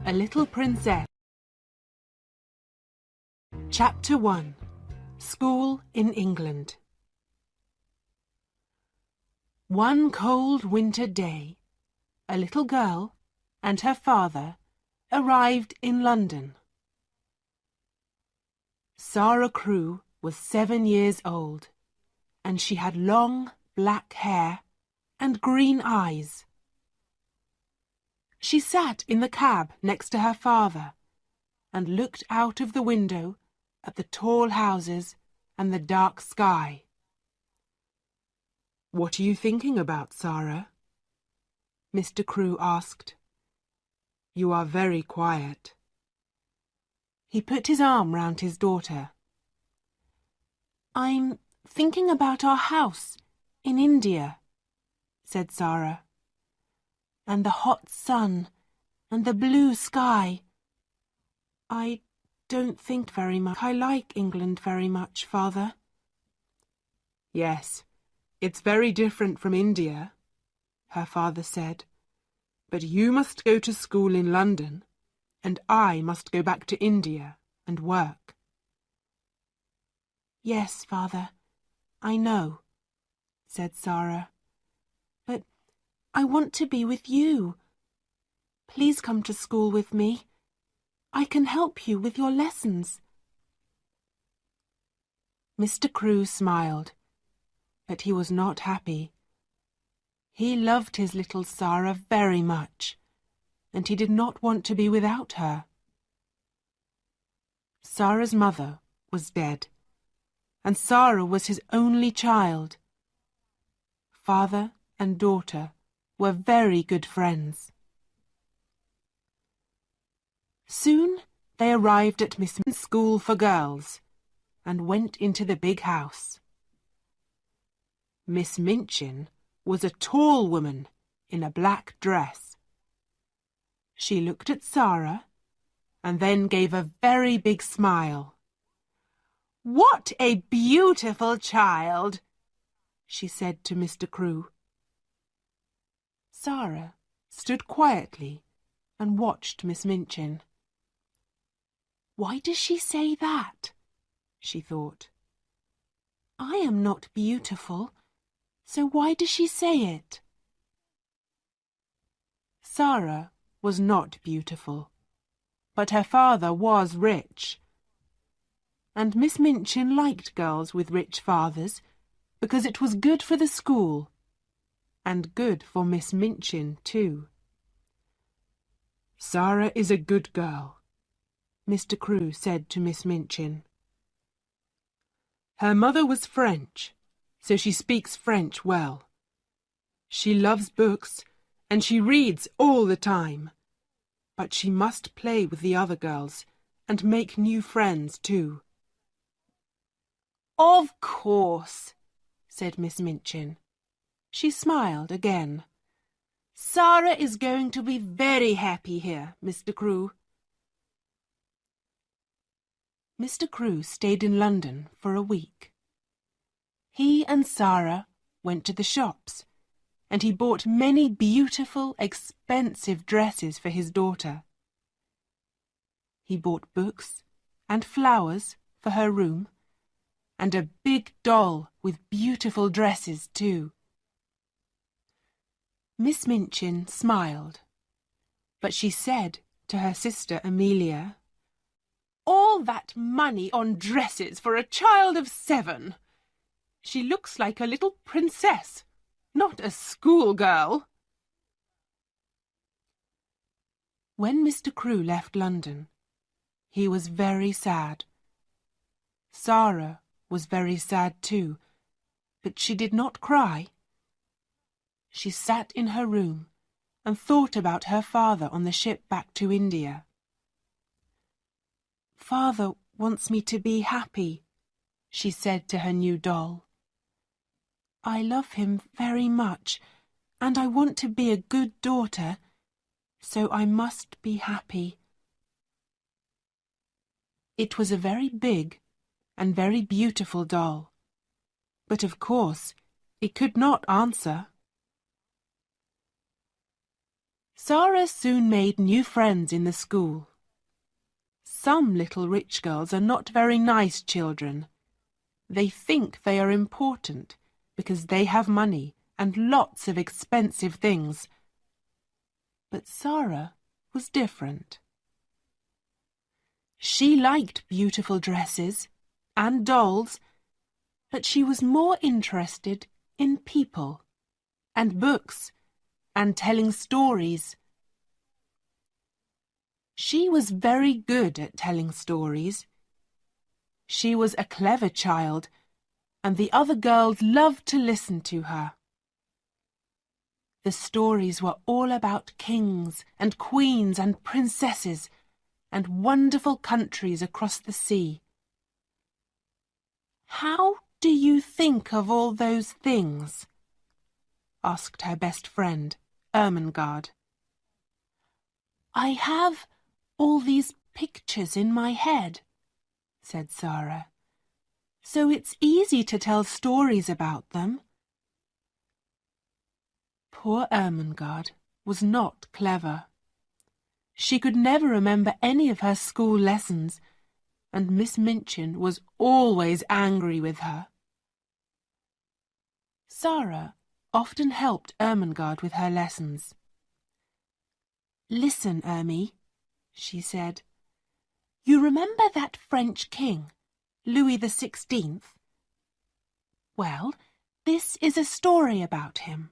A Little Princess. Chapter 1. School in England. One cold winter day, a little girl and her father arrived in London. Sarah Crewe was 7 years old, and she had long black hair and green eyes. She sat in the cab next to her father and looked out of the window at the tall houses and the dark sky. "What are you thinking about, Sarah?" Mr. Crewe asked. "You are very quiet." He put his arm round his daughter. "I'm thinking about our house in India," said Sarah, "and the hot sun and the blue sky. I don't think very much. I like England very much, Father." "Yes, it's very different from India," her father said. "But you must go to school in London, and I must go back to India and work." "Yes, Father, I know," said Sarah. "But I want to be with you. Please come to school with me. I can help you with your lessons." Mr. Crewe smiled, but he was not happy. He loved his little Sarah very much, and he did not want to be without her. Sarah's mother was dead, and Sarah was his only child. Father and daughter were very good friends. Soon they arrived at Miss Minchin's school for girls and went into the big house. Miss Minchin was a tall woman in a black dress. She looked at Sarah and then gave a very big smile. "What a beautiful child!" she said to Mr. Crewe. Sarah stood quietly and watched Miss Minchin. "Why does she say that?" she thought. "I am not beautiful, so why does she say it?" Sarah was not beautiful, but her father was rich. And Miss Minchin liked girls with rich fathers because it was good for the school, and good for Miss Minchin too. "Sarah is a good girl," Mr. Crewe said to Miss Minchin. "Her mother was French, so she speaks French well. She loves books, and she reads all the time. But she must play with the other girls and make new friends too." "Of course," said Miss Minchin. She smiled again. "Sarah is going to be very happy here, Mr. Crewe." Mr. Crewe stayed in London for a week. He and Sarah went to the shops, and he bought many beautiful, expensive dresses for his daughter. He bought books and flowers for her room, and a big doll with beautiful dresses too. Miss Minchin smiled, but she said to her sister Amelia, "All that money on dresses for a child of 7! She looks like a little princess, not a schoolgirl." When Mr. Crewe left London, he was very sad. Sarah was very sad too, but she did not cry. She sat in her room and thought about her father on the ship back to India. "Father wants me to be happy," she said to her new doll. "I love him very much, and I want to be a good daughter, so I must be happy." It was a very big and very beautiful doll, but of course it could not answer. Sarah soon made new friends in the school. Some little rich girls are not very nice children. They think they are important because they have money and lots of expensive things. But Sarah was different. She liked beautiful dresses and dolls, but she was more interested in people and books and telling stories. She was very good at telling stories. She was a clever child, and the other girls loved to listen to her. The stories were all about kings and queens and princesses and wonderful countries across the sea. "How do you think of all those things?" asked her best friend, Ermengarde. "I have all these pictures in my head," said Sarah, "so it's easy to tell stories about them." Poor Ermengarde was not clever. She could never remember any of her school lessons, and Miss Minchin was always angry with her. Sarah often helped Ermengarde with her lessons. "Listen, Ermie," she said. "You remember that French king, Louis XVI? Well, this is a story about him.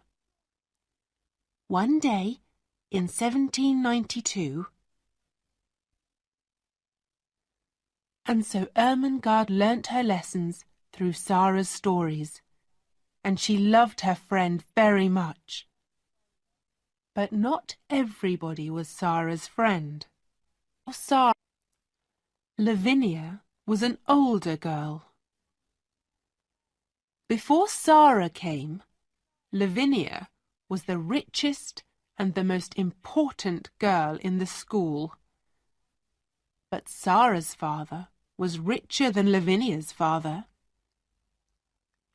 One day, in 1792, and so Ermengarde learnt her lessons through Sarah's stories, and she loved her friend very much. But not everybody was Sarah's friend. Lavinia was an older girl. Before Sarah came, Lavinia was the richest and the most important girl in the school. But Sarah's father was richer than Lavinia's father.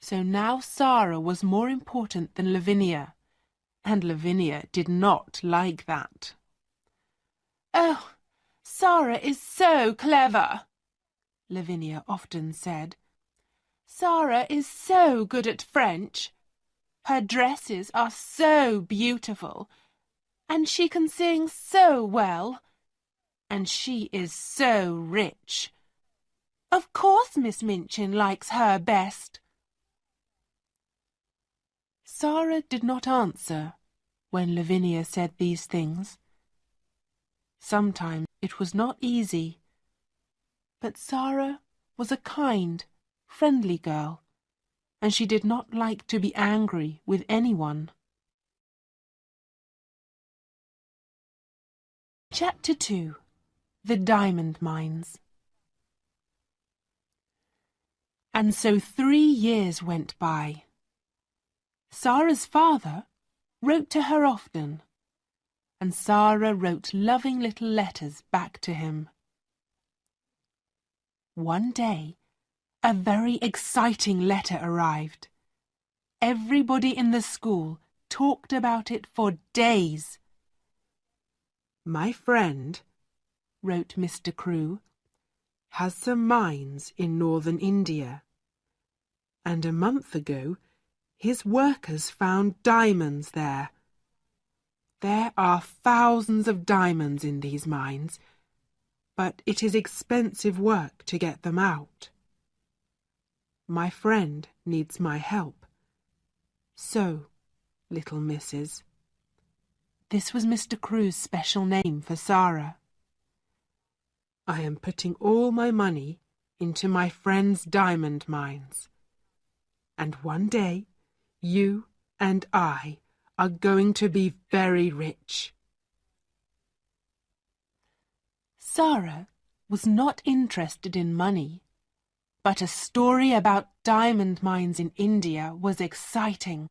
So now Sarah was more important than Lavinia, and Lavinia did not like that. "Oh, Sarah is so clever," Lavinia often said. "Sarah is so good at French. Her dresses are so beautiful, and she can sing so well, and she is so rich. Of course Miss Minchin likes her best." Sarah did not answer when Lavinia said these things. Sometimes it was not easy, but Sarah was a kind, friendly girl, and she did not like to be angry with anyone. Chapter 2. The Diamond Mines. And so 3 years went by. Sarah's father wrote to her often, and Sarah wrote loving little letters back to him. One day, a very exciting letter arrived. Everybody in the school talked about it for days. "My friend," wrote Mr. Crewe, "has some mines in northern India, and a month ago his workers found diamonds there. There are thousands of diamonds in these mines, but it is expensive work to get them out. My friend needs my help. So, little missus." This was Mr. Crewe's special name for Sarah. "I am putting all my money into my friend's diamond mines, and one day you and I are going to be very rich." Sarah was not interested in money, but a story about diamond mines in India was exciting.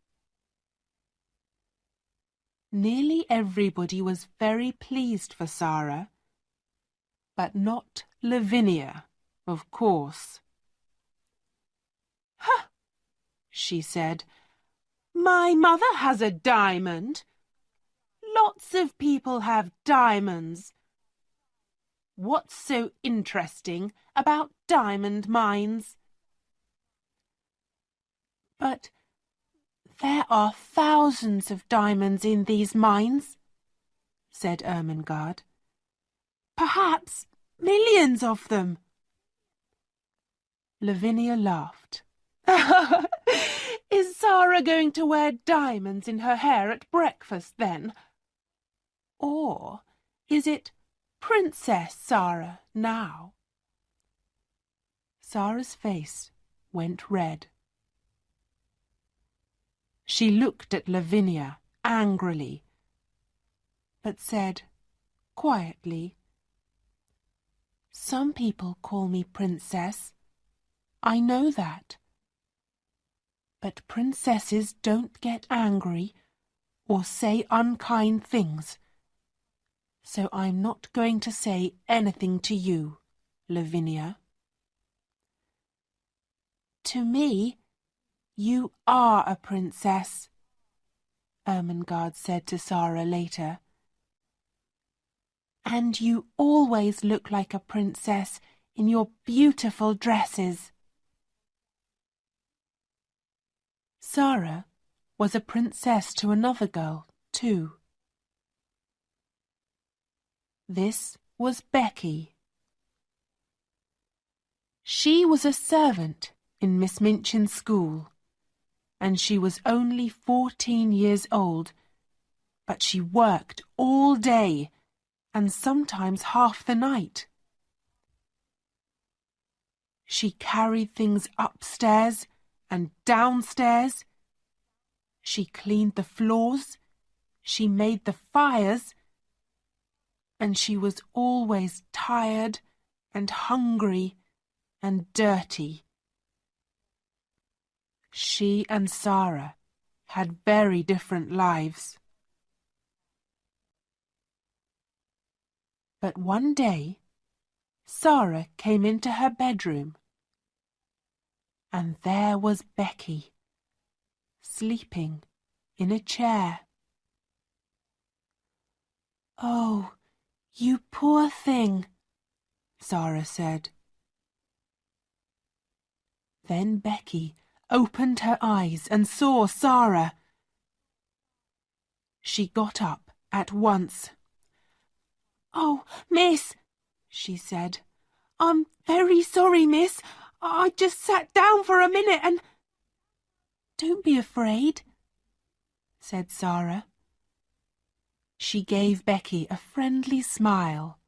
Nearly everybody was very pleased for Sarah, but not Lavinia, of course. "Huh," she said, "my mother has a diamond. Lots of people have diamonds. What's so interesting about diamond mines? But there are thousands of diamonds in these mines, said Ermengarde. Perhaps millions of them. Lavinia laughed. Is Zara going to wear diamonds in her hair at breakfast then? Or is it Princess Zara now? Zara's face went red. She looked at Lavinia angrily, but said quietly, Some people call me Princess. I know that. But princesses don't get angry or say unkind things. So I'm not going to say anything to you, Lavinia. To me, you are a princess, Ermengarde said to Zara later. And you always look like a princess in your beautiful dresses. Zara was a princess to another girl, too. This was Becky. She was a servant in Miss Minchin's school, and she was only 14 years old, but she worked all day and sometimes half the night. She carried things upstairs and downstairs. She cleaned the floors, she made the fires, and she was always tired and hungry and dirty. She and Zara had very different lives. But one day, Zara came into her bedroom, and there was Becky, sleeping in a chair. Oh, you poor thing, Zara said. Then Becky opened her eyes and saw Zara. She got up at once. Oh, miss, she said. I'm very sorry, miss. I just sat down for a minute and... Don't be afraid, said Zara. She gave Becky a friendly smile.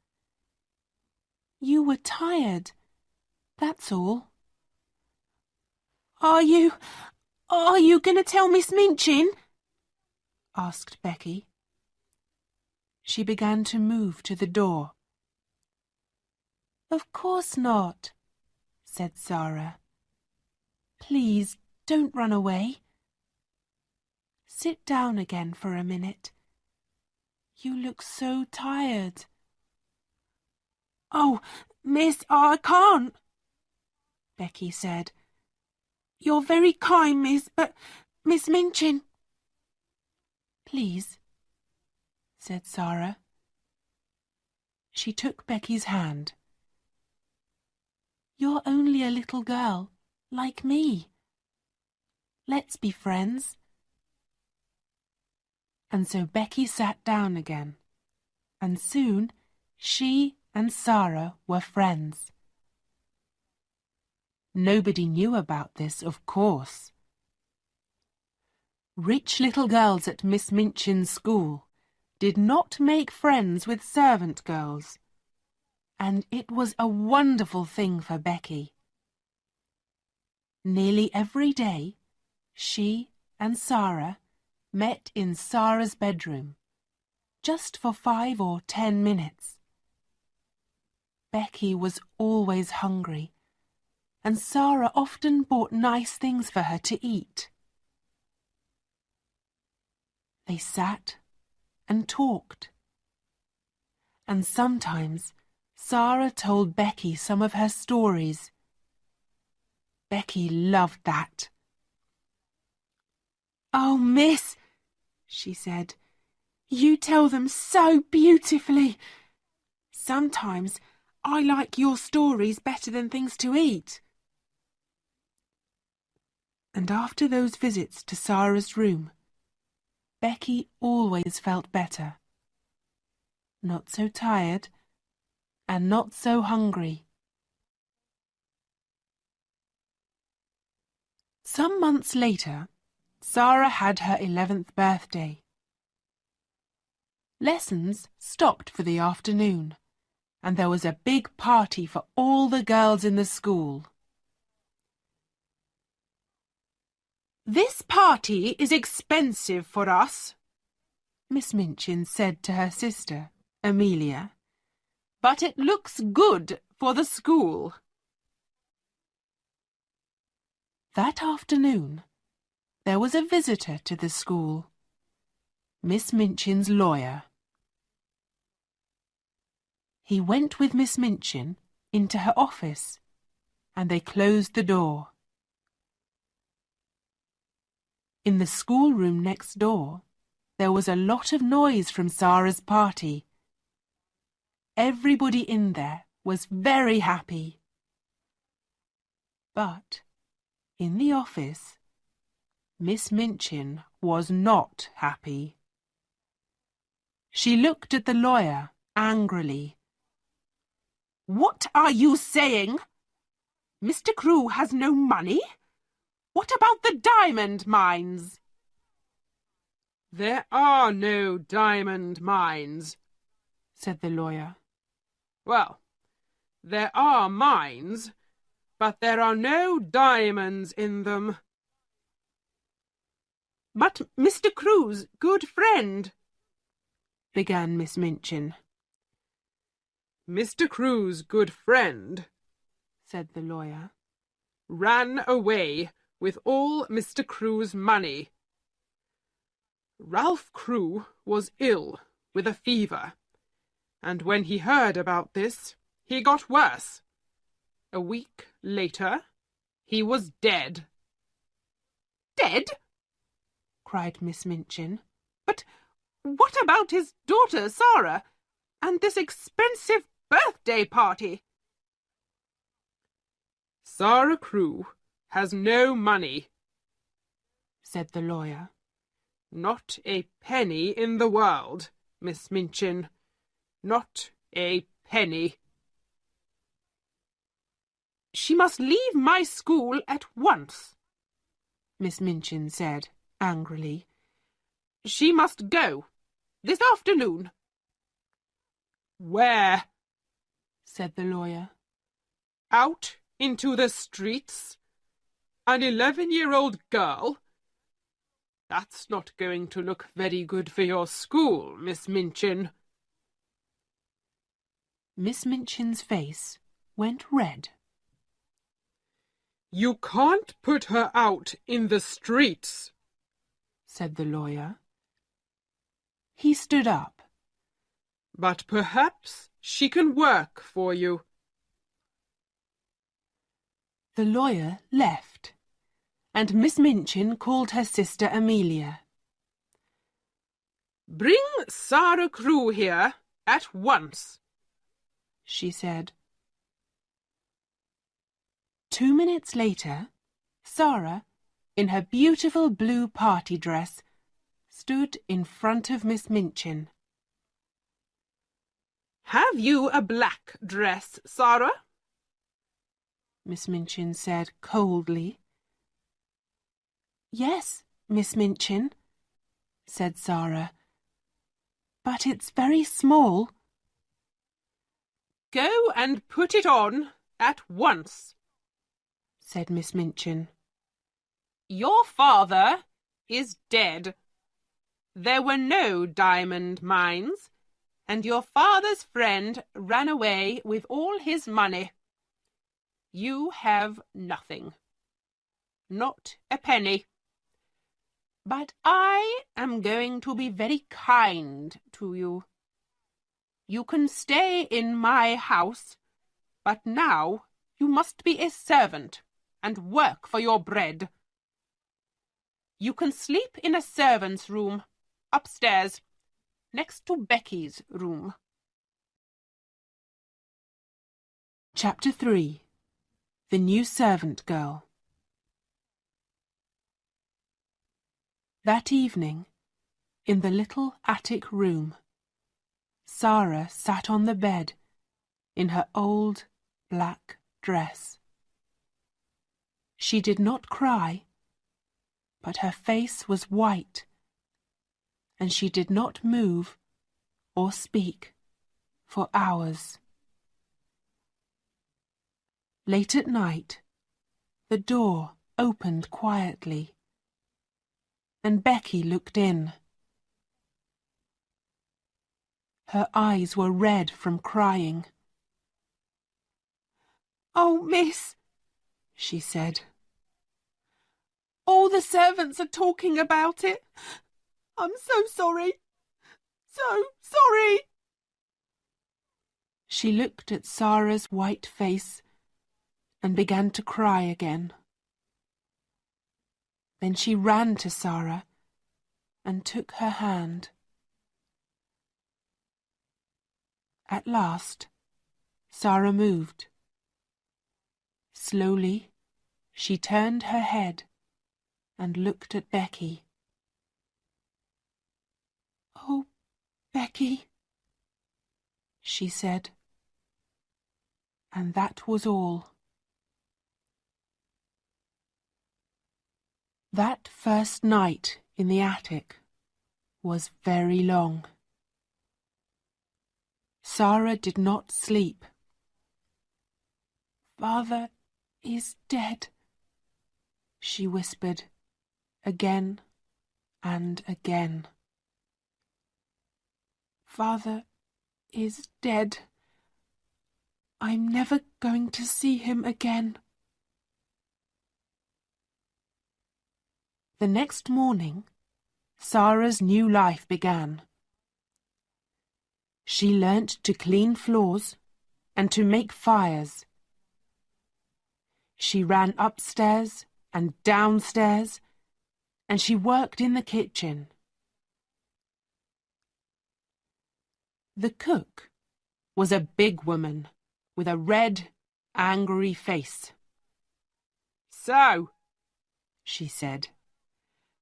You were tired, that's all. Are you going to tell Miss Minchin? Asked Becky. She began to move to the door. Of course not, said Zara. Please don't run away. Sit down again for a minute. You look so tired. Oh, miss, I can't, Becky said. You're very kind, miss, but Miss Minchin... Please, said Zara. She took Becky's hand. You're only a little girl, like me. Let's be friends. And so Becky sat down again, and soon she and Zara were friends. Nobody knew about this, of course. Rich little girls at Miss Minchin's school did not make friends with servant girls, and it was a wonderful thing for Becky. Nearly every day, she and Zara met in Zara's bedroom, just for 5 or 10 minutes. Becky was always hungry, and Zara often bought nice things for her to eat. They sat and talked, and sometimes Zara told Becky some of her stories. Becky loved that. Oh, miss, she said, You tell them so beautifully. Sometimes I like your stories better than things to eat. And after those visits to Sarah's room, Becky always felt better. Not so tired and not so hungry. Some months later, Sarah had her 11th birthday. Lessons stopped for the afternoon, and there was a big party for all the girls in the school. "This party is expensive for us," Miss Minchin said to her sister, Amelia, "but it looks good for the school." That afternoon, there was a visitor to the school, Miss Minchin's lawyer. He went with Miss Minchin into her office, and they closed the door. In the schoolroom next door, there was a lot of noise from Sarah's party. Everybody in there was very happy. But in the office, Miss Minchin was not happy. She looked at the lawyer angrily. "What are you saying? Mr. Crewe has no money? What about the diamond mines?" "There are no diamond mines," said the lawyer. "Well, there are mines, but there are no diamonds in them." "But Mr. Crewe's good friend," began Miss Minchin. "Mr. Crewe's good friend," said the lawyer, "ran away with all Mr. Crewe's money. Ralph Crewe was ill with a fever, and when he heard about this, he got worse. A week later, he was dead." "Dead?" cried Miss Minchin. "But what about his daughter, Sarah, and this expensive birthday party?" "Sarah Crewe has no money," said the lawyer. "Not a penny in the world, Miss Minchin. Not a penny." "She must leave my school at once," Miss Minchin said angrily. "She must go this afternoon." "Where?" said the lawyer. "Out into the streets? An 11-year-old girl? That's not going to look very good for your school, Miss Minchin." Miss Minchin's face went red. "You can't put her out in the streets," said the lawyer. He stood up. "But perhaps she can work for you." The lawyer left, and Miss Minchin called her sister Amelia. "Bring Sarah Crewe here at once," she said. 2 minutes later, Sarah, in her beautiful blue party dress, stood in front of Miss Minchin. "Have you a black dress, Sarah?" Miss Minchin said coldly. "Yes, Miss Minchin," said Sarah, "but it's very small." "Go and put it on at once," said Miss Minchin. "Your father is dead. There were no diamond mines, and your father's friend ran away with all his money. You have nothing. Not a penny. But I am going to be very kind to you. You can stay in my house, but now you must be a servant and work for your bread. You can sleep in a servant's room, upstairs, next to Becky's room. Chapter 3. The New Servant Girl. That evening, in the little attic room, Sarah sat on the bed in her old black dress. She did not cry, but her face was white, and she did not move or speak for hours. Late at night, the door opened quietly, and Becky looked in. Her eyes were red from crying. "Oh, miss," she said, "all the servants are talking about it. I'm so sorry, so sorry." She looked at Sarah's white face and began to cry again. Then she ran to Sarah and took her hand. At last, Sarah moved. Slowly, she turned her head and looked at Becky. "Oh, Becky," she said. And that was all. That first night in the attic was very long. Sarah did not sleep. "Father is dead," she whispered again and again. "Father is dead. I'm never going to see him again." The next morning, Sarah's new life began. She learnt to clean floors and to make fires. She ran upstairs and downstairs, and she worked in the kitchen. The cook was a big woman with a red, angry face. "So," she said,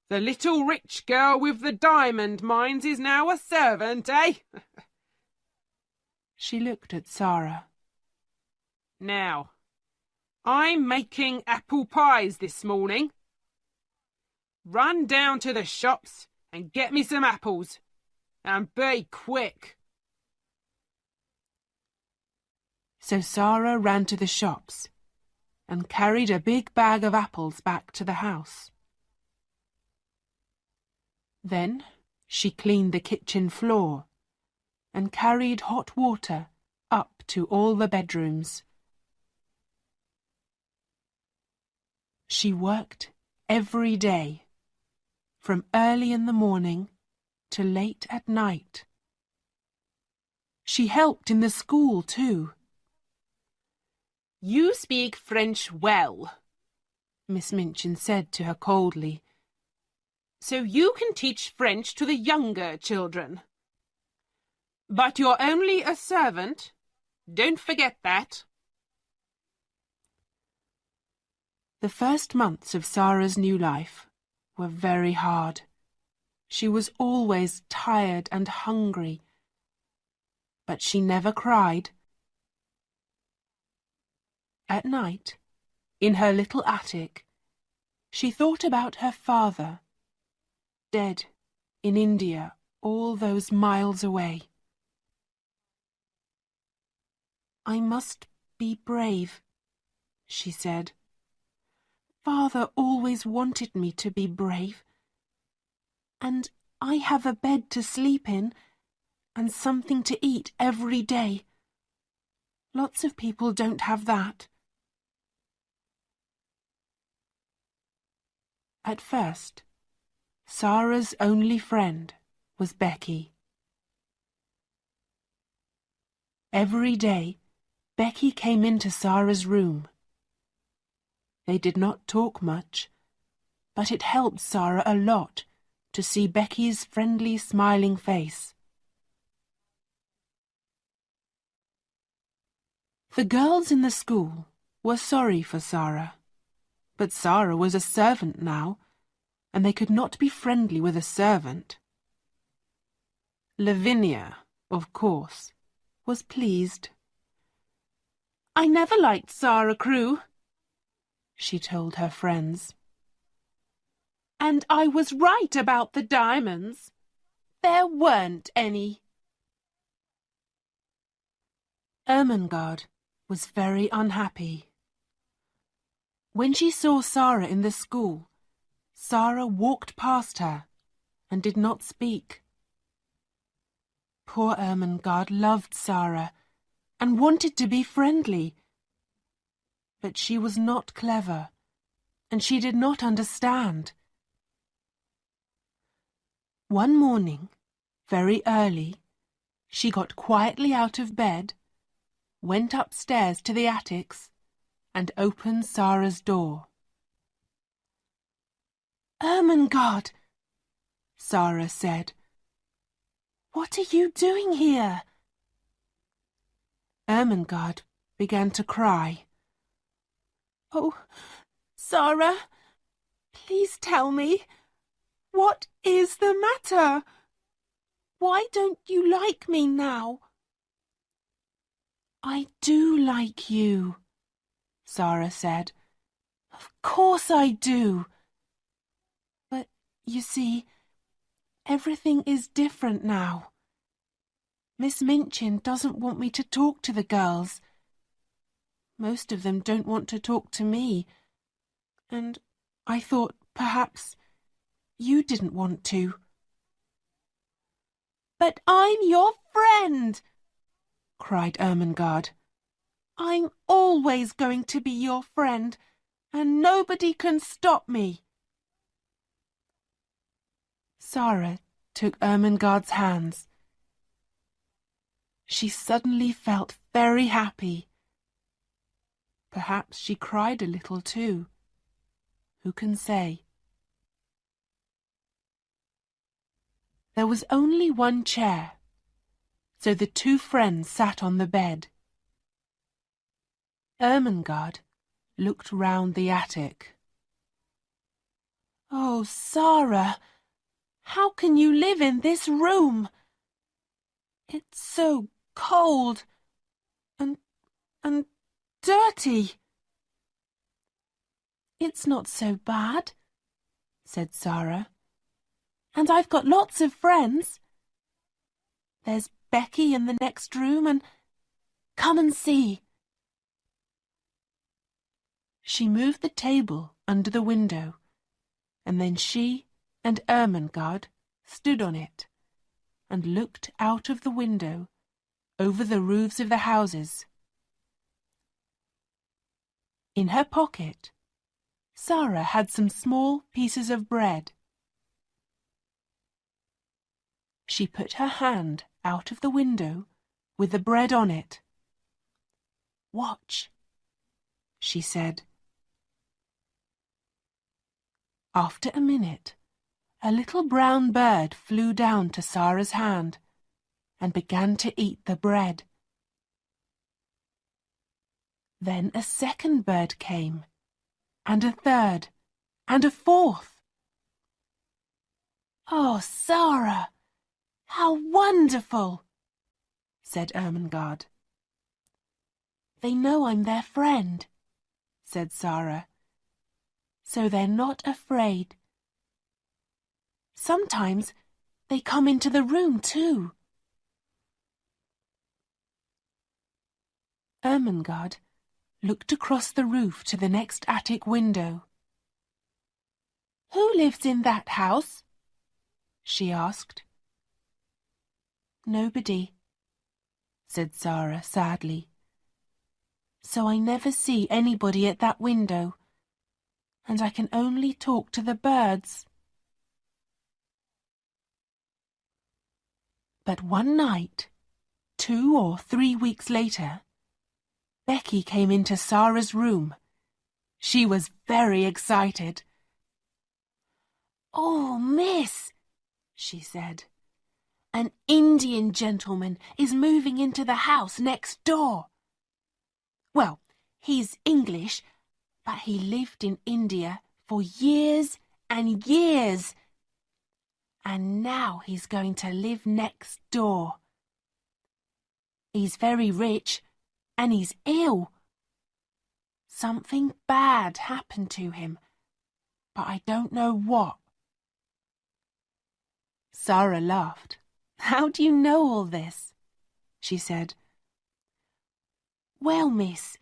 "the little rich girl with the diamond mines is now a servant, eh?" She looked at Sarah. "Now, I'm making apple pies this morning. Run down to the shops and get me some apples, and be quick." So Sarah ran to the shops and carried a big bag of apples back to the house. Then she cleaned the kitchen floor and carried hot water up to all the bedrooms. She worked every day, from early in the morning to late at night. She helped in the school too. "You speak French well," Miss Minchin said to her coldly, "so you can teach French to the younger children. But you're only a servant. Don't forget that." The first months of Sarah's new life were very hard. She was always tired and hungry, but she never cried. At night, in her little attic, she thought about her father, dead in India all those miles away. "I must be brave," she said. "Father always wanted me to be brave. And I have a bed to sleep in and something to eat every day. Lots of people don't have that." At first, Sarah's only friend was Becky. Every day, Becky came into Sarah's room. They did not talk much, but it helped Sarah a lot to see Becky's friendly, smiling face. The girls in the school were sorry for Sarah, but Sarah was a servant now, and they could not be friendly with a servant. Lavinia, of course, was pleased. "I never liked Sarah Crewe," she told her friends. "And I was right about the diamonds. There weren't any." Ermengarde was very unhappy. When she saw Sarah in the school, Sarah walked past her and did not speak. Poor Ermengarde loved Sarah and wanted to be friendly, but she was not clever and she did not understand. One morning, very early, she got quietly out of bed, went upstairs to the attics, and opened Sarah's door. "Ermengarde," Sarah said, "what are you doing here?" Ermengarde began to cry. "Oh, Sarah, please tell me, what is the matter? Why don't you like me now?" "I do like you," Sarah said. "Of course I do. But, you see, everything is different now. Miss Minchin doesn't want me to talk to the girls. Most of them don't want to talk to me. And I thought perhaps you didn't want to." "But I'm your friend!" cried Ermengarde. "I'm always going to be your friend, and nobody can stop me." Sarah took Ermengarde's hands. She suddenly felt very happy. Perhaps she cried a little too. Who can say? There was only one chair, so the two friends sat on the bed. Ermengarde looked round the attic. "Oh, Sarah, how can you live in this room? It's so cold and dirty." "It's not so bad," said Sarah. "And I've got lots of friends. There's Becky in the next room, and come and see." She moved the table under the window, and then she and Ermengarde stood on it and looked out of the window over the roofs of the houses. In her pocket, Sarah had some small pieces of bread. She put her hand out of the window with the bread on it. "Watch," she said. After a minute, a little brown bird flew down to Sarah's hand and began to eat the bread. Then a second bird came, and a third, and a fourth. "Oh, Sarah, how wonderful!" said Ermengarde. "They know I'm their friend," said Sarah, "so they're not afraid. Sometimes they come into the room too." Ermengarde looked across the roof to the next attic window. "Who lives in that house?" she asked. "Nobody," said Sarah sadly. "So I never see anybody at that window, and I can only talk to the birds." But one night, 2 or 3 weeks later, Becky came into Sarah's room. She was very excited. "Oh, miss," she said, "an Indian gentleman is moving into the house next door." Well, he's English, but he lived in India for years and years. And now he's going to live next door. He's very rich, and he's ill. Something bad happened to him, but I don't know what. Sarah laughed. How do you know all this? She said. Well, miss,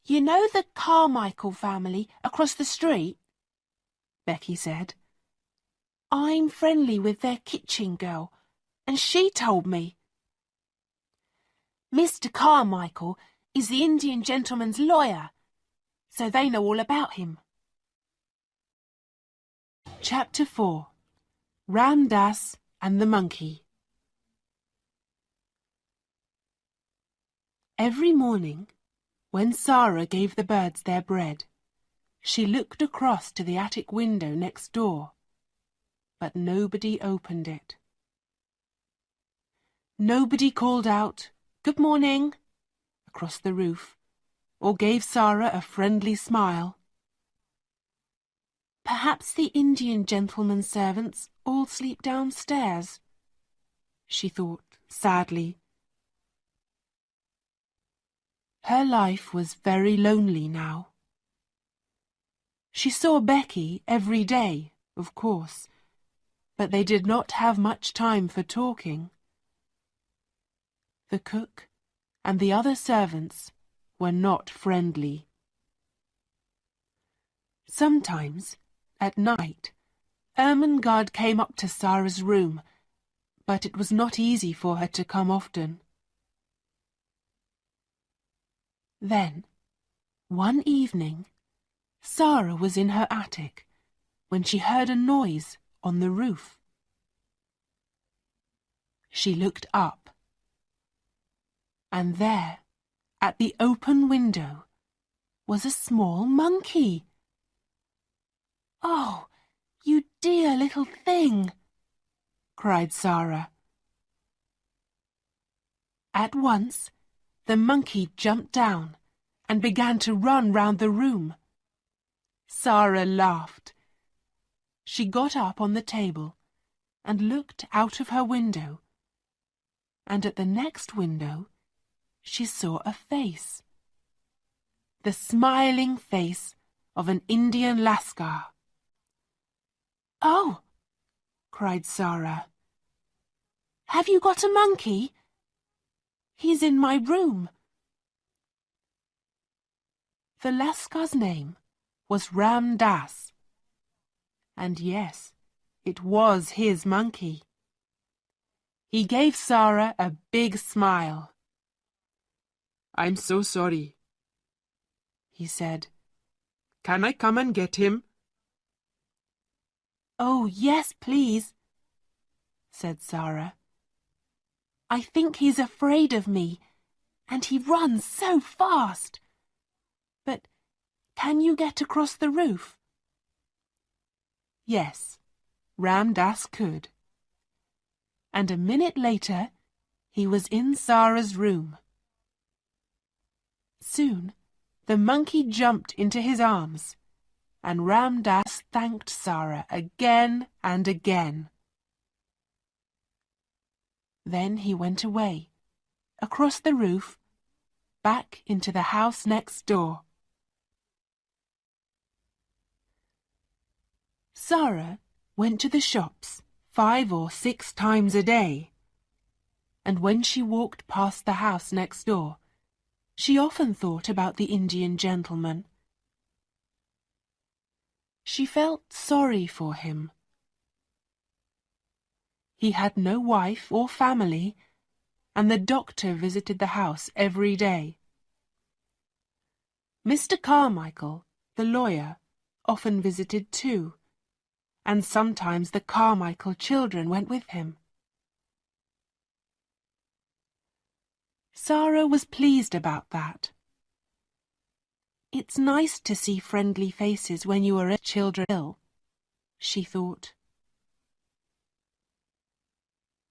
you know the Carmichael family across the street? Becky said. I'm friendly with their kitchen girl, and she told me. Mr. Carmichael is the Indian gentleman's lawyer, so they know all about him. Chapter 4. Ram Dass and the Monkey. Every morning, when Sarah gave the birds their bread, she looked across to the attic window next door, but nobody opened it. Nobody called out, "Good morning," across the roof, or gave Sarah a friendly smile. Perhaps the Indian gentleman's servants all sleep downstairs, she thought sadly. Her life was very lonely now. She saw Becky every day, of course, but they did not have much time for talking. The cook and the other servants were not friendly. Sometimes, at night, Ermengarde came up to Sarah's room, but it was not easy for her to come often. Then, one evening, Sarah was in her attic when she heard a noise on the roof. She looked up, and there, at the open window, was a small monkey. "Oh, you dear little thing!" cried Sarah. At once, the monkey jumped down and began to run round the room. Sarah laughed. She got up on the table and looked out of her window, and at the next window she saw a face. The smiling face of an Indian lascar. "Oh!" cried Sarah. "Have you got a monkey? He's in my room." The lascar's name was Ram Dass. And yes, it was his monkey. He gave Sarah a big smile. "I'm so sorry," he said. "Can I come and get him?" "Oh, yes, please," said Sarah. "I think he's afraid of me, and he runs so fast. But can you get across the roof?" Yes, Ram Dass could. And a minute later, he was in Sarah's room. Soon, the monkey jumped into his arms, and Ram Dass thanked Sarah again and again. Then he went away, across the roof, back into the house next door. Sarah went to the shops 5 or 6 times a day, and when she walked past the house next door, she often thought about the Indian gentleman. She felt sorry for him. He had no wife or family, and the doctor visited the house every day. Mr. Carmichael, the lawyer, often visited too, and sometimes the Carmichael children went with him. Sarah was pleased about that. It's nice to see friendly faces when you are children ill, she thought.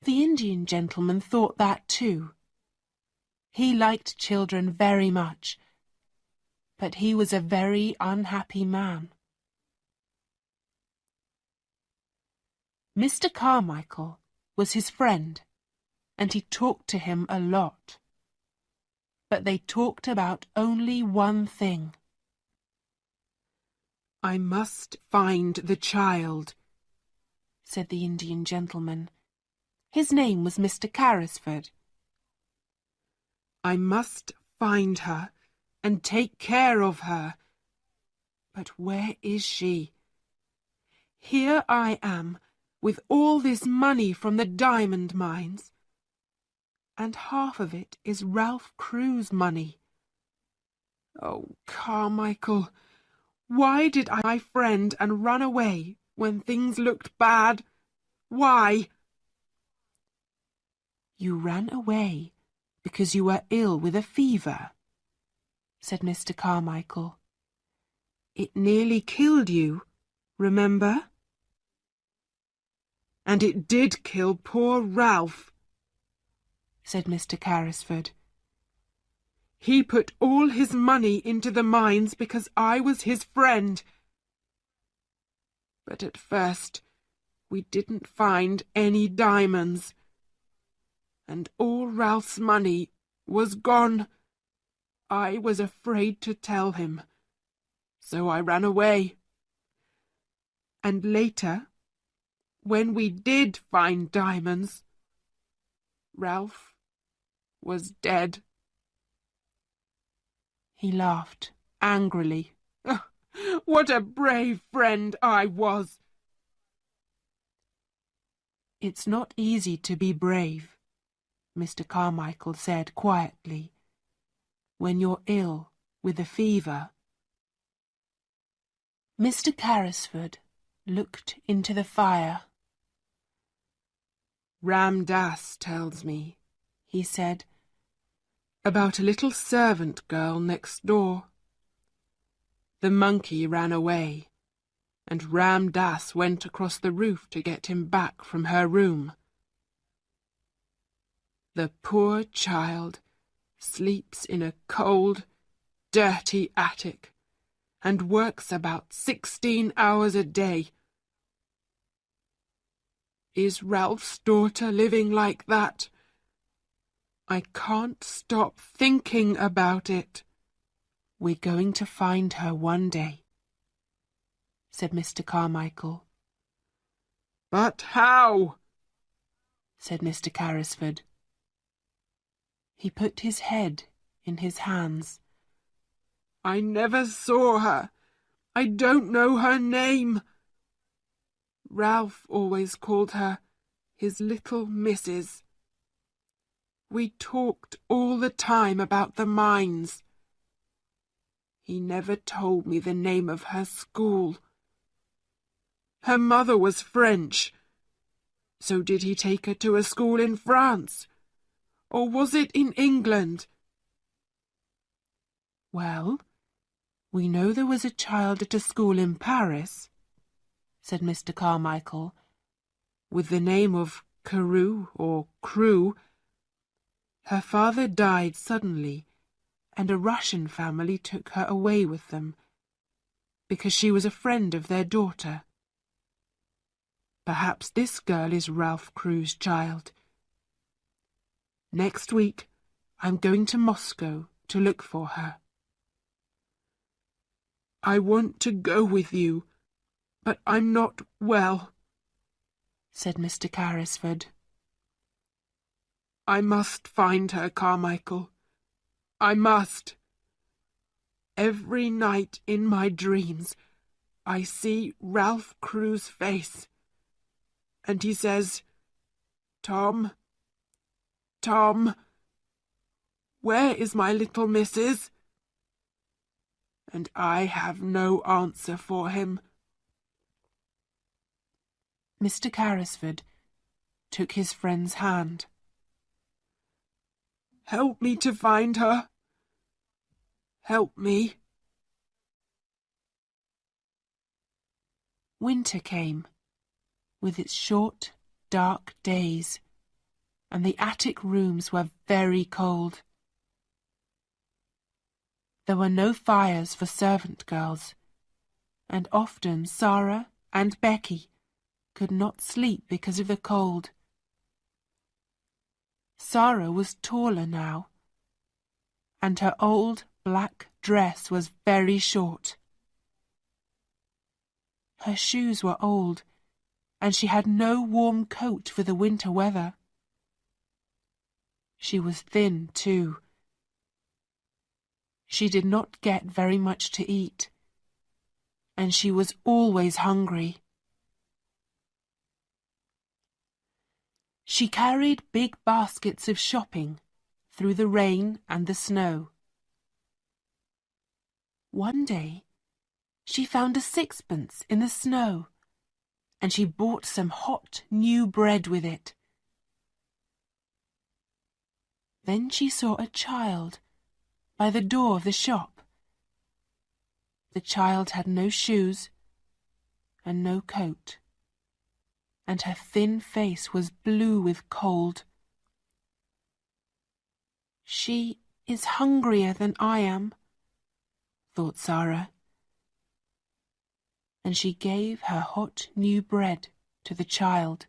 The Indian gentleman thought that too. He liked children very much, but he was a very unhappy man. Mr. Carmichael was his friend, and he talked to him a lot. But they talked about only one thing. "I must find the child," said the Indian gentleman. His name was Mr. Carrisford. "I must find her and take care of her. But where is she? Here I am, with all this money from the diamond mines, and half of it is Ralph Crewe's money. Oh, Carmichael, why did I friend and run away when things looked bad? Why?" "You ran away because you were ill with a fever," said Mr. Carmichael. "It nearly killed you, remember?" "And it did kill poor Ralph," said Mr. Carrisford. "He put all his money into the mines because I was his friend. But at first we didn't find any diamonds, and all Ralph's money was gone. I was afraid to tell him, so I ran away. And later, when we did find diamonds, Ralph was dead." He laughed angrily. "What a brave friend I was!" "It's not easy to be brave," Mr. Carmichael said quietly, "when you're ill with a fever." Mr. Carrisford looked into the fire. "Ram Dass tells me," he said, "about a little servant girl next door. The monkey ran away, and Ram Dass went across the roof to get him back from her room. The poor child sleeps in a cold, dirty attic, and works about 16 hours a day. Is Ralph's daughter living like that? I can't stop thinking about it." "We're going to find her one day," said Mr. Carmichael. "But how?" said Mr. Carrisford. He put his head in his hands. "I never saw her. I don't know her name. Ralph always called her his little missus. We talked all the time about the mines. He never told me the name of her school. Her mother was French. So did he take her to a school in France? Or was it in England?" "Well, we know there was a child at a school in Paris," said Mr. Carmichael, "with the name of Carew or Crewe. Her father died suddenly, and a Russian family took her away with them, because she was a friend of their daughter. Perhaps this girl is Ralph Crewe's child. Next week I'm going to Moscow to look for her." "I want to go with you, but I'm not well," said Mr. Carrisford. "I must find her, Carmichael. I must. Every night in my dreams I see Ralph Crewe's face, and he says, 'Tom, Tom, where is my little missus?' And I have no answer for him." Mr. Carrisford took his friend's hand. "Help me to find her. Help me." Winter came, with its short, dark days, and the attic rooms were very cold. There were no fires for servant girls, and often Sarah and Becky could not sleep because of the cold. Sarah was taller now, and her old black dress was very short. Her shoes were old, and she had no warm coat for the winter weather. She was thin, too. She did not get very much to eat, and she was always hungry. She carried big baskets of shopping through the rain and the snow. One day, she found a sixpence in the snow, and she bought some hot new bread with it. Then she saw a child by the door of the shop. The child had no shoes and no coat, and her thin face was blue with cold. She is hungrier than I am, thought Sarah, and she gave her hot new bread to the child.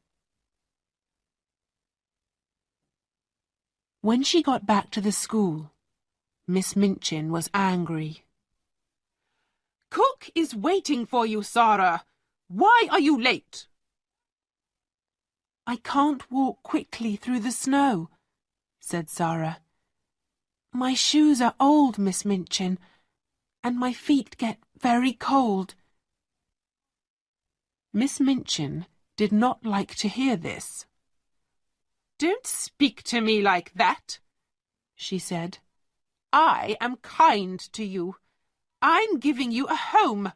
When she got back to the school, Miss Minchin was angry. "Cook is waiting for you, Sarah. Why are you late?" "I can't walk quickly through the snow," said Sarah. "My shoes are old, Miss Minchin, and my feet get very cold." Miss Minchin did not like to hear this. "Don't speak to me like that," she said. "I am kind to you. I'm giving you a home,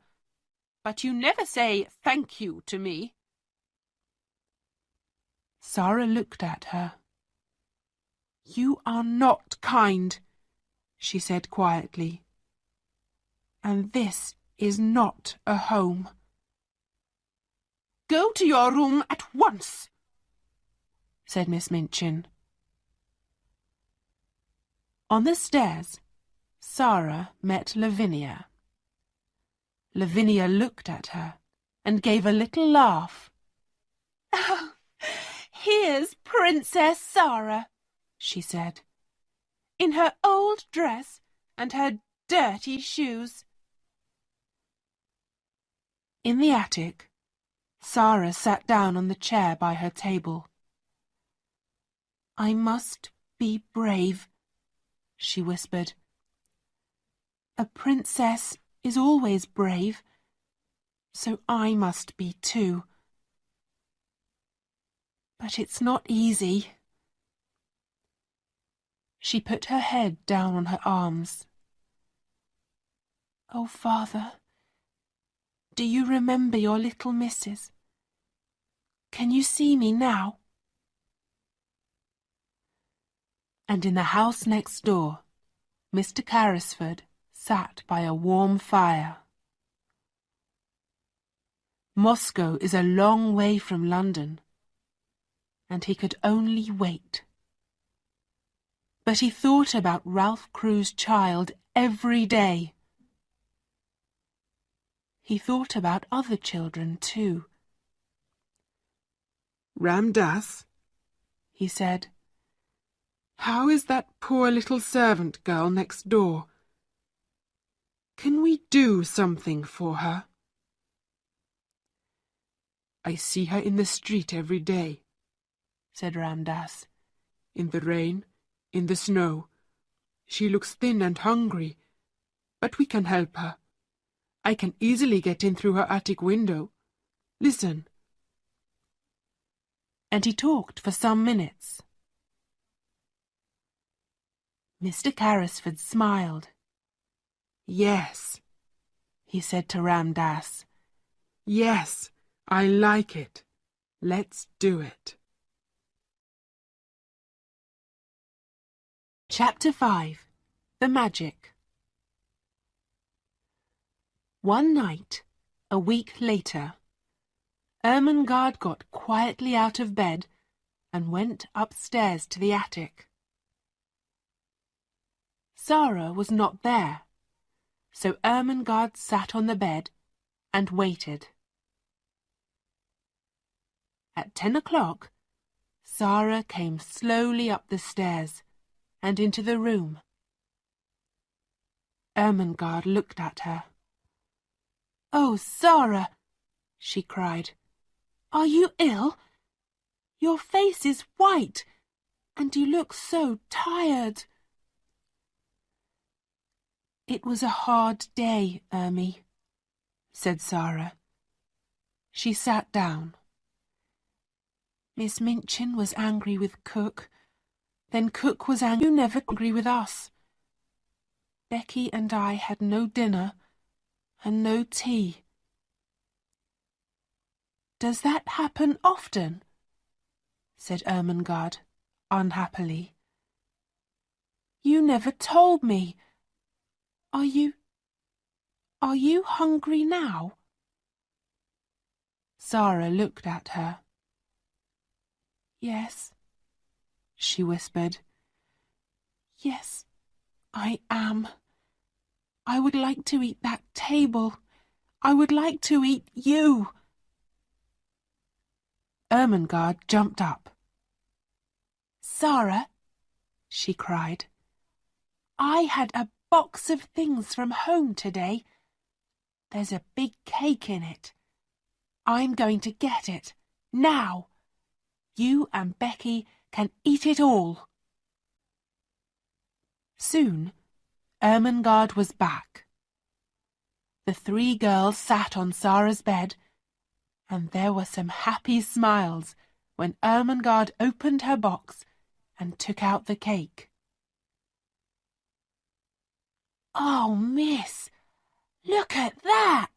but you never say thank you to me." Sarah looked at her. "You are not kind," she said quietly. "And this is not a home." "Go to your room at once," said Miss Minchin. On the stairs, Sarah met Lavinia. Lavinia looked at her and gave a little laugh. "Oh, here's Princess Sarah," she said, "in her old dress and her dirty shoes." In the attic, Sarah sat down on the chair by her table. "I must be brave," she whispered. "A princess is always brave, so I must be too. But it's not easy." She put her head down on her arms. "Oh, Father, do you remember your little missus? Can you see me now?" And in the house next door, Mr. Carrisford sat by a warm fire. Moscow is a long way from London, and he could only wait. But he thought about Ralph Crewe's child every day. He thought about other children too. "Ramdas," he said, "how is that poor little servant girl next door? Can we do something for her? I see her in the street every day," said Ramdas. "In the rain, in the snow. She looks thin and hungry, but we can help her. I can easily get in through her attic window. Listen." And he talked for some minutes. Mr. Carrisford smiled. "Yes," he said to Ramdas. "Yes, I like it. Let's do it." Chapter 5. The Magic. One night, a week later, Ermengarde got quietly out of bed and went upstairs to the attic. Sarah was not there, So Ermengarde sat on the bed and waited. At 10 o'clock, Sarah came slowly up the stairs and into the room. Ermengarde looked at her. "Oh, Sarah," she cried, "are you ill? Your face is white, and you look so tired." "It was a hard day, Ermy," said Sarah. She sat down. "Miss Minchin was angry with Cook. Then Cook was angry. You never angry with us. Becky and I had no dinner and no tea." "Does that happen often?" said Ermengarde, unhappily. "You never told me. Are you hungry now?" Sarah looked at her. "Yes," she whispered. "Yes, I am. I would like to eat that table. I would like to eat you." Ermengarde jumped up. "Sarah," she cried, "I had a box of things from home today. There's a big cake in it. I'm going to get it, now. You and Becky can eat it all." Soon, Ermengarde was back. The three girls sat on Sarah's bed, and there were some happy smiles when Ermengarde opened her box and took out the cake. "Oh, miss, look at that,"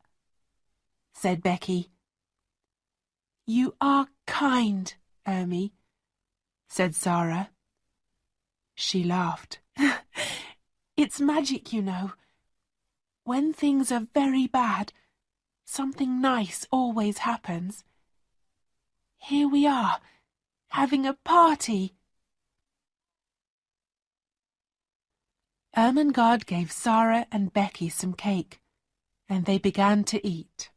said Becky. "You are kind, Ermy," said Sarah. She laughed. "It's magic, you know. When things are very bad, something nice always happens. Here we are, having a party." Ermengarde gave Sarah and Becky some cake, and they began to eat.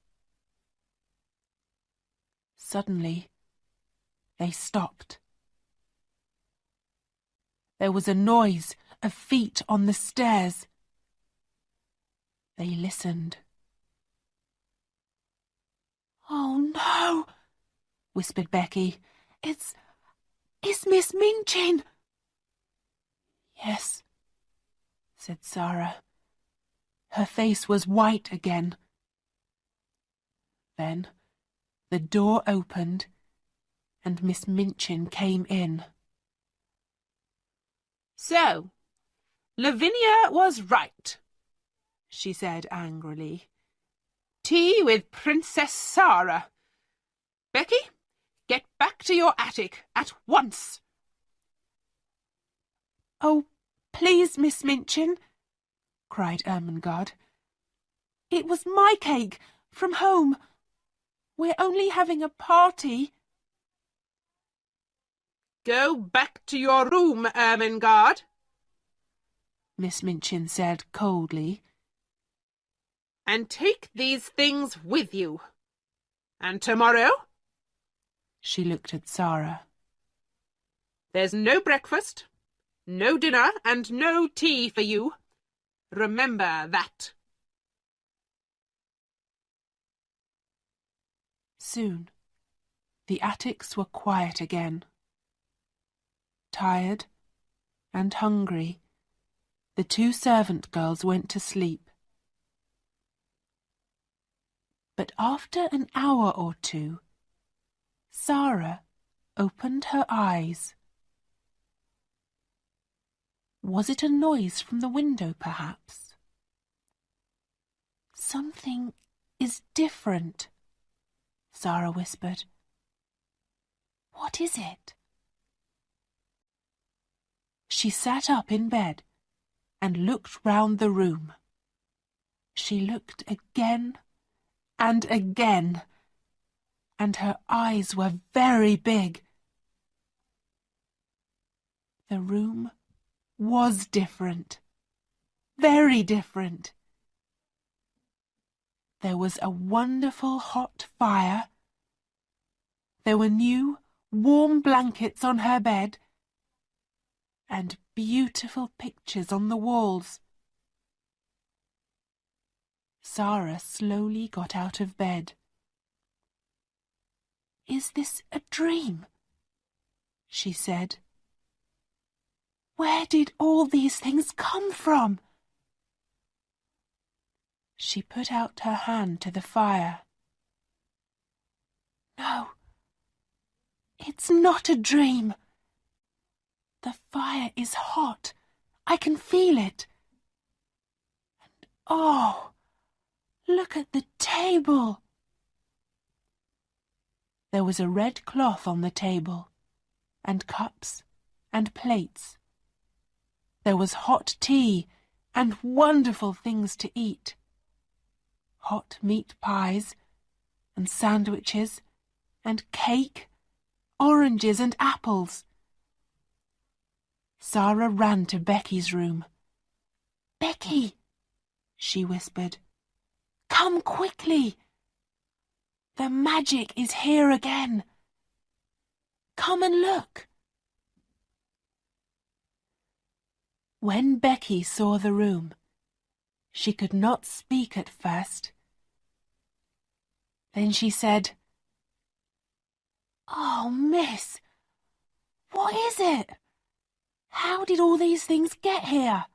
Suddenly, they stopped. There was a noise of feet on the stairs. They listened. "Oh, no," whispered Becky. It's Miss Minchin." "Yes," said Sarah. Her face was white again. Then the door opened and Miss Minchin came in. "So, Lavinia was right," she said angrily. "Tea with Princess Sarah. Becky, get back to your attic at once." "Oh, please, Miss Minchin," cried Ermengarde. "It was my cake from home. We're only having a party." "Go back to your room, Ermengarde," Miss Minchin said coldly. "and take these things with you. And tomorrow," she looked at Sarah, "there's no breakfast, no dinner, and no tea for you. Remember that." Soon, the attics were quiet again. Tired and hungry, the two servant girls went to sleep. But after an hour or two, Sarah opened her eyes. Was it a noise from the window, perhaps? "Something is different," Sarah whispered. "What is it?" She sat up in bed and looked round the room. She looked again and again, and her eyes were very big. The room was different, very different. There was a wonderful hot fire. There were new, warm blankets on her bed, and beautiful pictures on the walls. Sarah slowly got out of bed. "Is this a dream?" she said. "Where did all these things come from?" She put out her hand to the fire. "No, it's not a dream. The fire is hot. I can feel it. And oh, look at the table." There was a red cloth on the table, and cups and plates. There was hot tea and wonderful things to eat. Hot meat pies and sandwiches and cake, oranges and apples. Sarah ran to Becky's room. "Becky," she whispered, "come quickly. The magic is here again. Come and look." When Becky saw the room, she could not speak at first. Then she said, "Oh, miss, what is it? How did all these things get here?"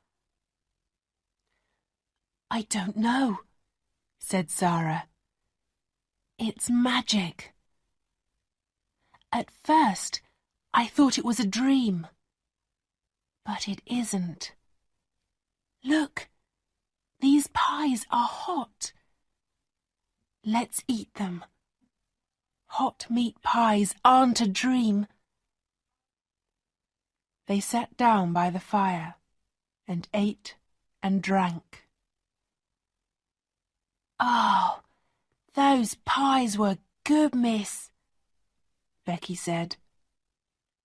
"I don't know," said Sarah. "It's magic. At first, I thought it was a dream. But it isn't. Look, these pies are hot. Let's eat them. Hot meat pies aren't a dream." They sat down by the fire and ate and drank. "Oh, those pies were good, miss," Becky said.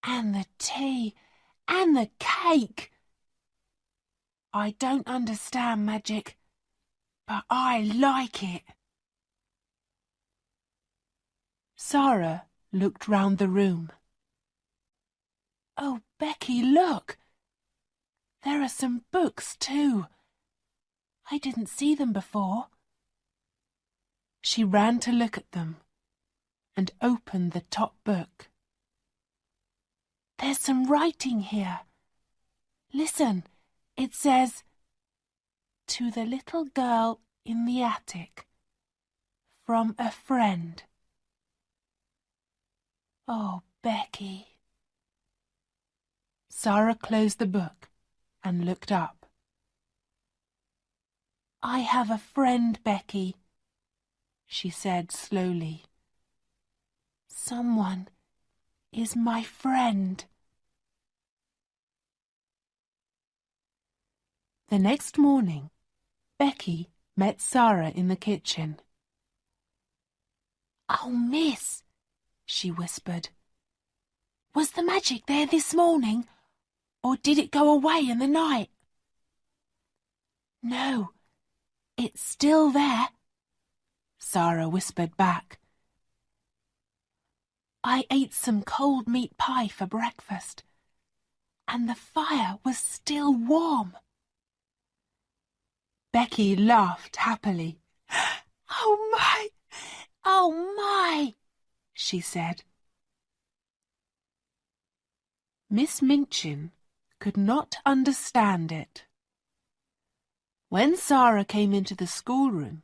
"And the tea and the cake. I don't understand magic, but I like it." Sarah looked round the room. "Oh, Becky, look! There are some books too. I didn't see them before." She ran to look at them and opened the top book. "There's some writing here. Listen, it says, 'To the little girl in the attic, from a friend.' Oh, Becky." Sarah closed the book and looked up. "I have a friend, Becky," she said slowly. "Someone is my friend." The next morning, Becky met Sarah in the kitchen. "Oh, miss," she whispered, "was the magic there this morning, or did it go away in the night?" "No, it's still there," Sarah whispered back. "I ate some cold meat pie for breakfast, and the fire was still warm." Becky laughed happily. Oh my, she said. Miss Minchin could not understand it. When Sarah came into the schoolroom,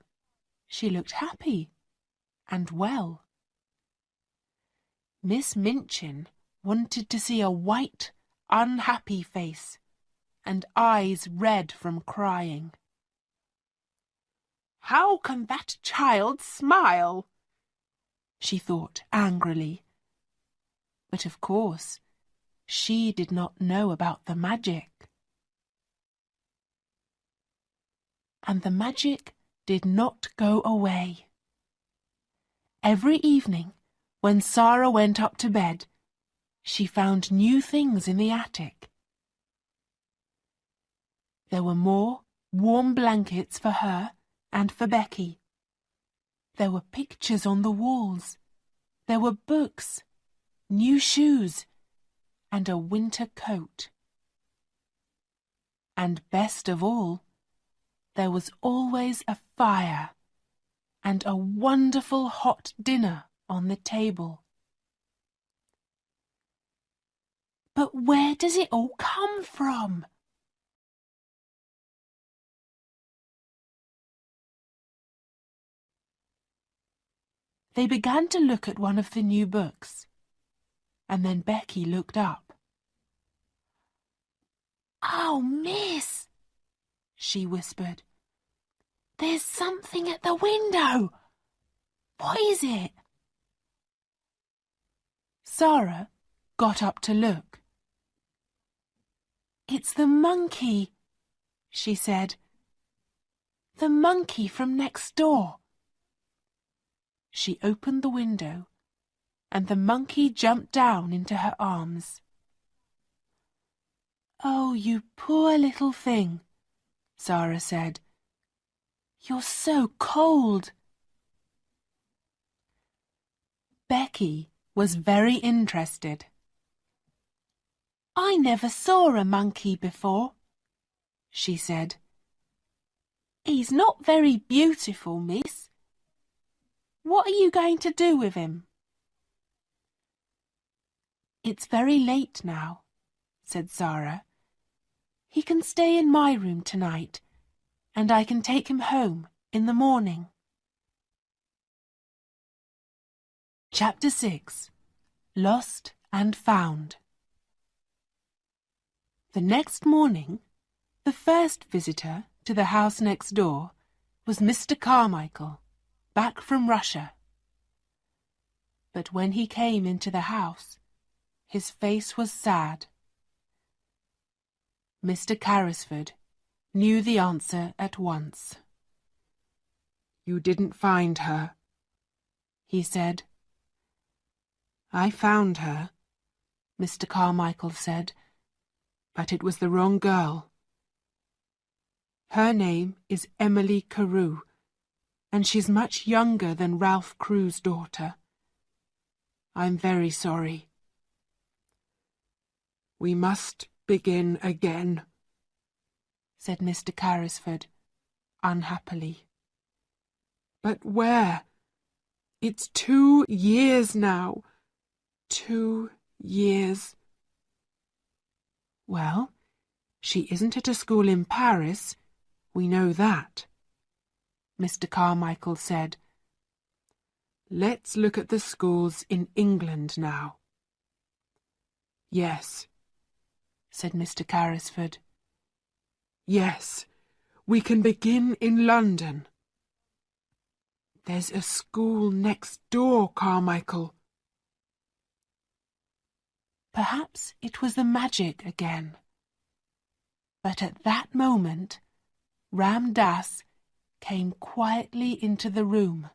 she looked happy and well. Miss Minchin wanted to see a white, unhappy face and eyes red from crying. How can that child smile? She thought angrily. But of course, she did not know about the magic. And the magic did not go away. Every evening, when Sarah went up to bed, she found new things in the attic. There were more warm blankets for her and for Becky, There were pictures on the walls. There were books, new shoes, and a winter coat. And best of all, there was always a fire and a wonderful hot dinner on the table. But where does it all come from? They began to look at one of the new books, and then Becky looked up. "Oh, miss," she whispered, "there's something at the window. What is it?" Sarah got up to look. "It's the monkey," she said. "The monkey from next door." She opened the window, and the monkey jumped down into her arms. "Oh, you poor little thing," Sarah said. "You're so cold." Becky was very interested. "I never saw a monkey before," she said. "He's not very beautiful, miss. What are you going to do with him?" "It's very late now," said Sarah. "He can stay in my room tonight, and I can take him home in the morning." Chapter 6. Lost and Found. The next morning, the first visitor to the house next door was Mr. Carmichael, back from Russia. But when he came into the house, his face was sad. Mr. Carrisford knew the answer at once. "You didn't find her," he said. "I found her," Mr. Carmichael said. "but it was the wrong girl. Her name is Emily Carew, and she's much younger than Ralph Crew's daughter. I'm very sorry. We must begin again," said Mr. Carrisford, unhappily. "But where? It's 2 years now. 2 years. "Well, she isn't at a school in Paris, we know that," Mr. Carmichael said. Let's look at the schools in England now." "Yes," said Mr. Carrisford. "Yes, we can begin in London. There's a school next door, Carmichael." Perhaps it was the magic again. But at that moment, Ram Dass came quietly into the room.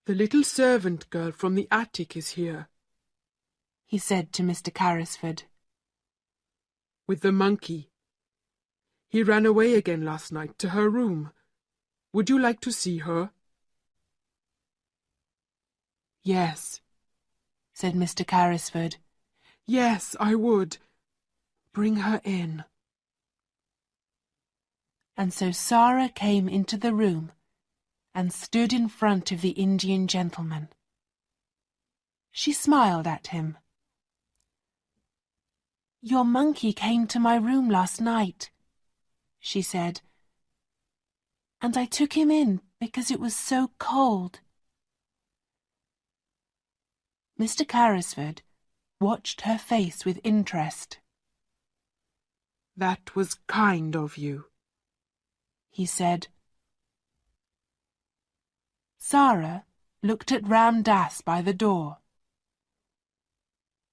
"The little servant girl from the attic is here," he said to Mr. Carrisford. "with the monkey. He ran away again last night to her room. Would you like to see her?" "Yes," said Mr. Carrisford. "Yes, I would. Bring her in." And so Sarah came into the room and stood in front of the Indian gentleman. She smiled at him. "Your monkey came to my room last night," she said, "and I took him in because it was so cold." Mr. Carrisford watched her face with interest. "That was kind of you," he said. Sarah looked at Ram Dass by the door.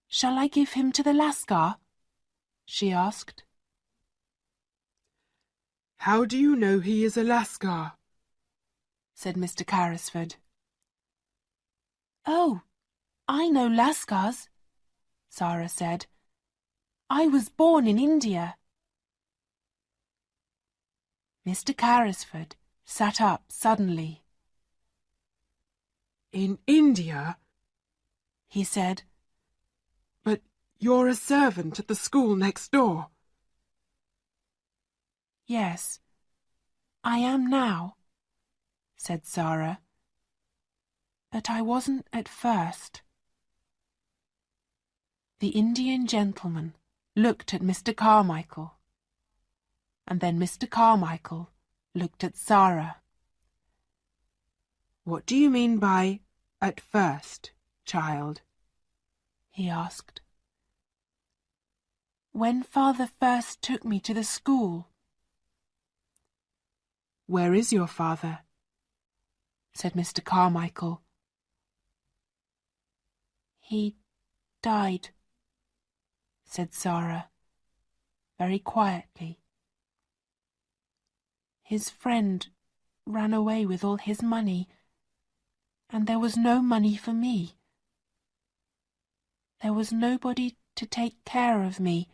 "Shall I give him to the Lascar?" she asked. "How do you know he is a Lascar?" said Mr. Carrisford. "Oh, I know Lascars," Sarah said. "I was born in India." Mr. Carrisford sat up suddenly. In India? He said. But you're a servant at the school next door. Yes, I am now, said Sarah. But I wasn't at first. The Indian gentleman looked at Mr. Carmichael, and then Mr. Carmichael looked at Sarah. What do you mean by at first, child? He asked. When father first took me to the school. Where is your father? Said Mr. Carmichael. He died, said Sarah, very quietly. His friend ran away with all his money, and there was no money for me. There was nobody to take care of me,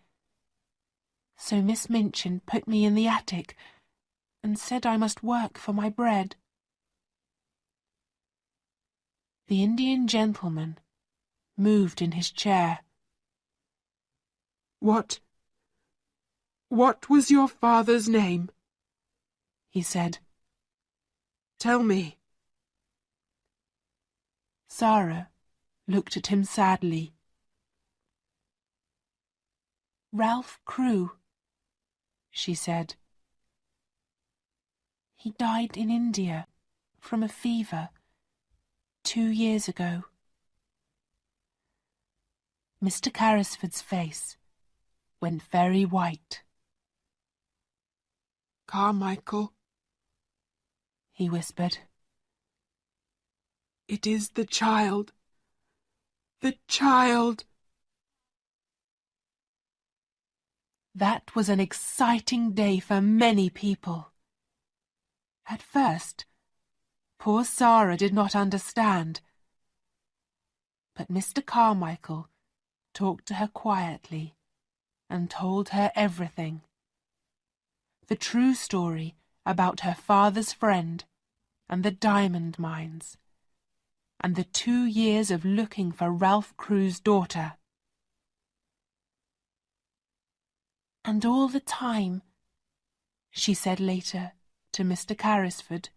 so Miss Minchin put me in the attic and said I must work for my bread. The Indian gentleman moved in his chair. What was your father's name? He said. Tell me. Sarah looked at him sadly. Ralph Crewe, she said. He died in India from a fever 2 years ago. Mr. Carrisford's face went very white. Carmichael, he whispered. It is the child. The child. That was an exciting day for many people. At first, poor Sarah did not understand. But Mr. Carmichael talked to her quietly and told her everything. The true story about her father's friend and the diamond mines, and the 2 years of looking for Ralph Crewe's daughter. And all the time, she said later to Mr. Carrisford,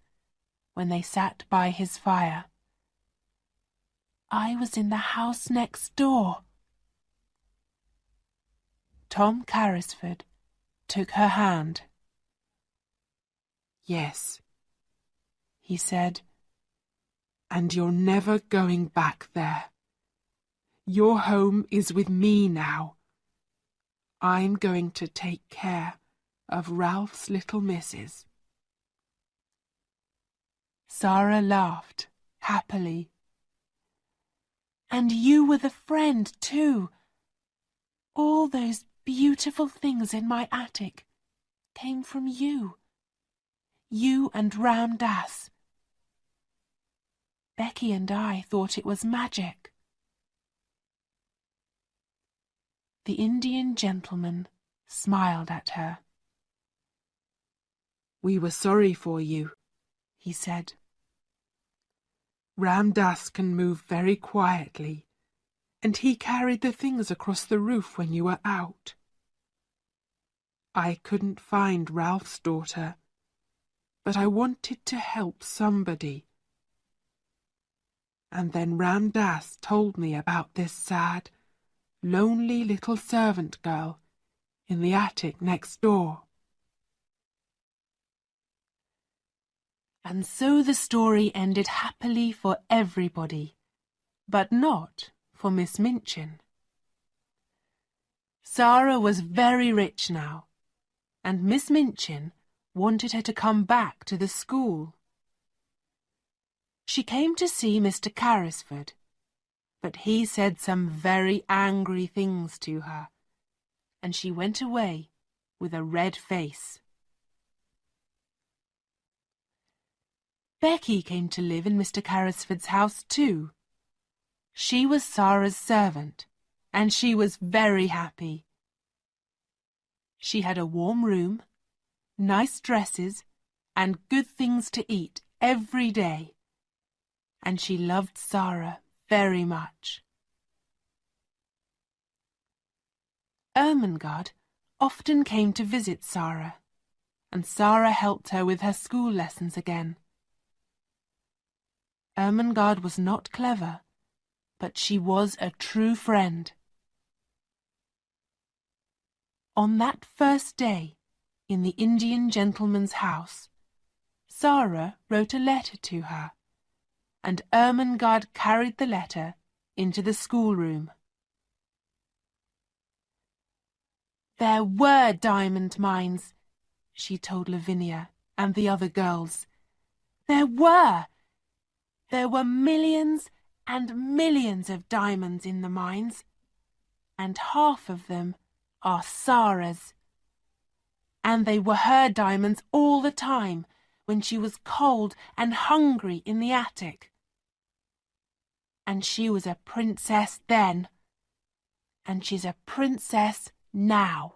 when they sat by his fire, I was in the house next door. Tom Carrisford took her hand. Yes, he said. And you're never going back there. Your home is with me now. I'm going to take care of Ralph's little missus. Sarah laughed happily. And you were the friend, too. All those beautiful things in my attic came from you. You and Ram Dass. Becky and I thought it was magic. The Indian gentleman smiled at her. We were sorry for you, he said. Ram Dass can move very quietly, and he carried the things across the roof when you were out. I couldn't find Ralph's daughter, but I wanted to help somebody. And then Ram Dass told me about this sad, lonely little servant girl in the attic next door. And so the story ended happily for everybody, but not for Miss Minchin. Sarah was very rich now, and Miss Minchin wanted her to come back to the school. She came to see Mr. Carrisford, but he said some very angry things to her, and she went away with a red face. Becky came to live in Mr. Carrisford's house too. She was Sarah's servant, and she was very happy. She had a warm room, nice dresses, and good things to eat every day, and she loved Sarah very much. Ermengarde often came to visit Sarah, and Sarah helped her with her school lessons again. Ermengarde was not clever, but she was a true friend. On that first day, in the Indian gentleman's house, Sarah wrote a letter to her, and Ermengarde carried the letter into the schoolroom. There were diamond mines, she told Lavinia and the other girls. There were millions and millions of diamonds in the mines, and half of them are Sarah's. And they were her diamonds all the time when she was cold and hungry in the attic. And she was a princess then, and she's a princess now.